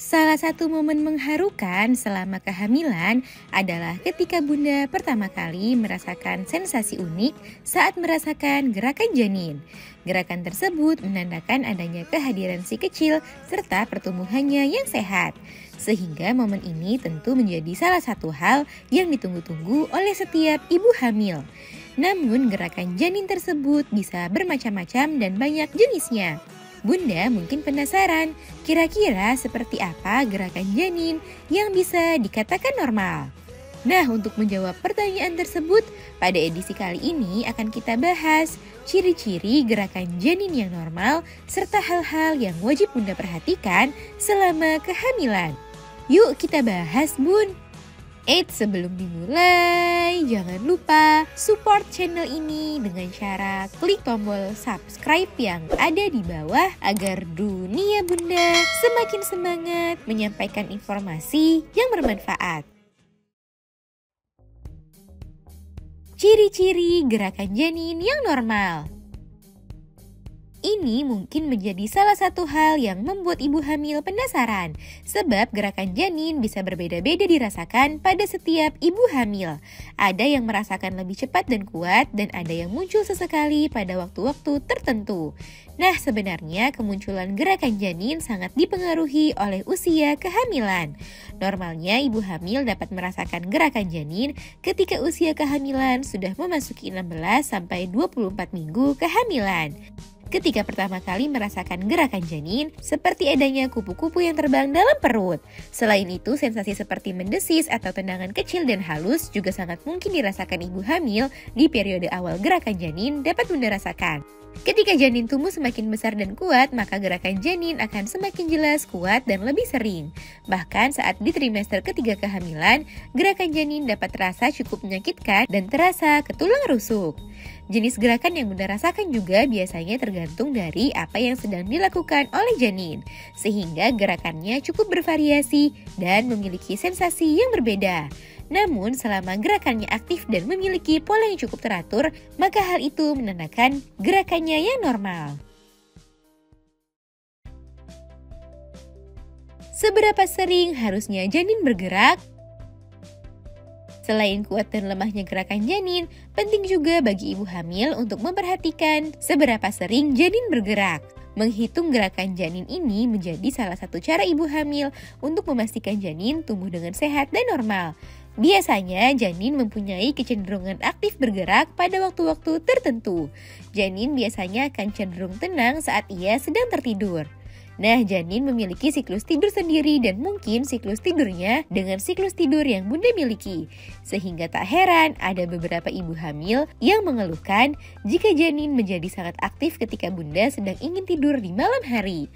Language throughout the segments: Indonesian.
Salah satu momen mengharukan selama kehamilan adalah ketika Bunda pertama kali merasakan sensasi unik saat merasakan gerakan janin. Gerakan tersebut menandakan adanya kehadiran si kecil serta pertumbuhannya yang sehat. Sehingga momen ini tentu menjadi salah satu hal yang ditunggu-tunggu oleh setiap ibu hamil. Namun gerakan janin tersebut bisa bermacam-macam dan banyak jenisnya. Bunda mungkin penasaran, kira-kira seperti apa gerakan janin yang bisa dikatakan normal? Nah, untuk menjawab pertanyaan tersebut, pada edisi kali ini akan kita bahas ciri-ciri gerakan janin yang normal serta hal-hal yang wajib Bunda perhatikan selama kehamilan. Yuk kita bahas, Bun! Sebelum dimulai, jangan lupa support channel ini dengan cara klik tombol subscribe yang ada di bawah agar dunia Bunda semakin semangat menyampaikan informasi yang bermanfaat. Ciri-ciri gerakan janin yang normal. Ini mungkin menjadi salah satu hal yang membuat ibu hamil penasaran, sebab gerakan janin bisa berbeda-beda dirasakan pada setiap ibu hamil. Ada yang merasakan lebih cepat dan kuat, dan ada yang muncul sesekali pada waktu-waktu tertentu. Nah, sebenarnya kemunculan gerakan janin sangat dipengaruhi oleh usia kehamilan. Normalnya ibu hamil dapat merasakan gerakan janin ketika usia kehamilan sudah memasuki 16-24 minggu kehamilan. Ketika pertama kali merasakan gerakan janin, seperti adanya kupu-kupu yang terbang dalam perut. Selain itu, sensasi seperti mendesis atau tendangan kecil dan halus juga sangat mungkin dirasakan ibu hamil di periode awal gerakan janin dapat Bunda rasakan. Ketika janin tumbuh semakin besar dan kuat, maka gerakan janin akan semakin jelas, kuat, dan lebih sering. Bahkan saat di trimester ketiga kehamilan, gerakan janin dapat terasa cukup menyakitkan dan terasa ke tulang rusuk. Jenis gerakan yang Bunda rasakan juga biasanya tergantung dari apa yang sedang dilakukan oleh janin, sehingga gerakannya cukup bervariasi dan memiliki sensasi yang berbeda. Namun, selama gerakannya aktif dan memiliki pola yang cukup teratur, maka hal itu menandakan gerakannya yang normal. Seberapa sering harusnya janin bergerak? Selain kuat dan lemahnya gerakan janin, penting juga bagi ibu hamil untuk memperhatikan seberapa sering janin bergerak. Menghitung gerakan janin ini menjadi salah satu cara ibu hamil untuk memastikan janin tumbuh dengan sehat dan normal. Biasanya janin mempunyai kecenderungan aktif bergerak pada waktu-waktu tertentu. Janin biasanya akan cenderung tenang saat ia sedang tertidur. Nah, janin memiliki siklus tidur sendiri dan mungkin siklus tidurnya dengan siklus tidur yang Bunda miliki. Sehingga tak heran ada beberapa ibu hamil yang mengeluhkan jika janin menjadi sangat aktif ketika Bunda sedang ingin tidur di malam hari.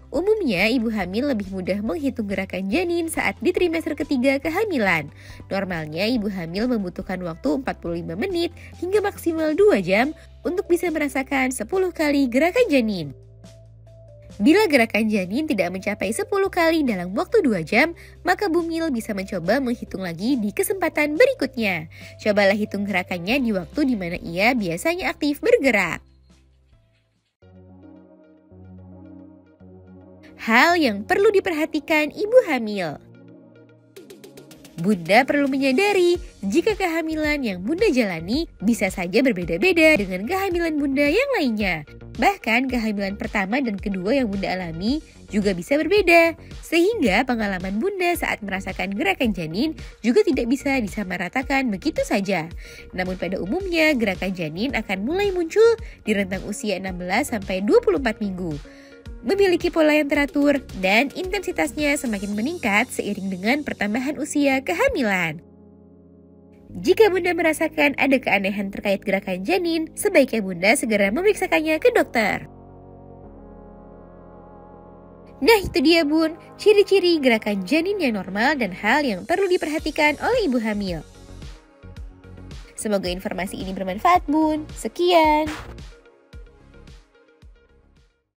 Umumnya, ibu hamil lebih mudah menghitung gerakan janin saat di trimester ketiga kehamilan. Normalnya, ibu hamil membutuhkan waktu 45 menit hingga maksimal 2 jam untuk bisa merasakan 10 kali gerakan janin. Bila gerakan janin tidak mencapai 10 kali dalam waktu 2 jam, maka bumil bisa mencoba menghitung lagi di kesempatan berikutnya. Cobalah hitung gerakannya di waktu di mana ia biasanya aktif bergerak. Hal yang perlu diperhatikan ibu hamil. Bunda perlu menyadari jika kehamilan yang Bunda jalani bisa saja berbeda-beda dengan kehamilan Bunda yang lainnya. Bahkan kehamilan pertama dan kedua yang Bunda alami juga bisa berbeda. Sehingga pengalaman Bunda saat merasakan gerakan janin juga tidak bisa disamaratakan begitu saja. Namun pada umumnya gerakan janin akan mulai muncul di rentang usia 16-24 minggu. Memiliki pola yang teratur dan intensitasnya semakin meningkat seiring dengan pertambahan usia kehamilan. Jika Bunda merasakan ada keanehan terkait gerakan janin, sebaiknya Bunda segera memeriksakannya ke dokter. Nah, itu dia Bun, ciri-ciri gerakan janin yang normal dan hal yang perlu diperhatikan oleh ibu hamil. Semoga informasi ini bermanfaat Bun. Sekian.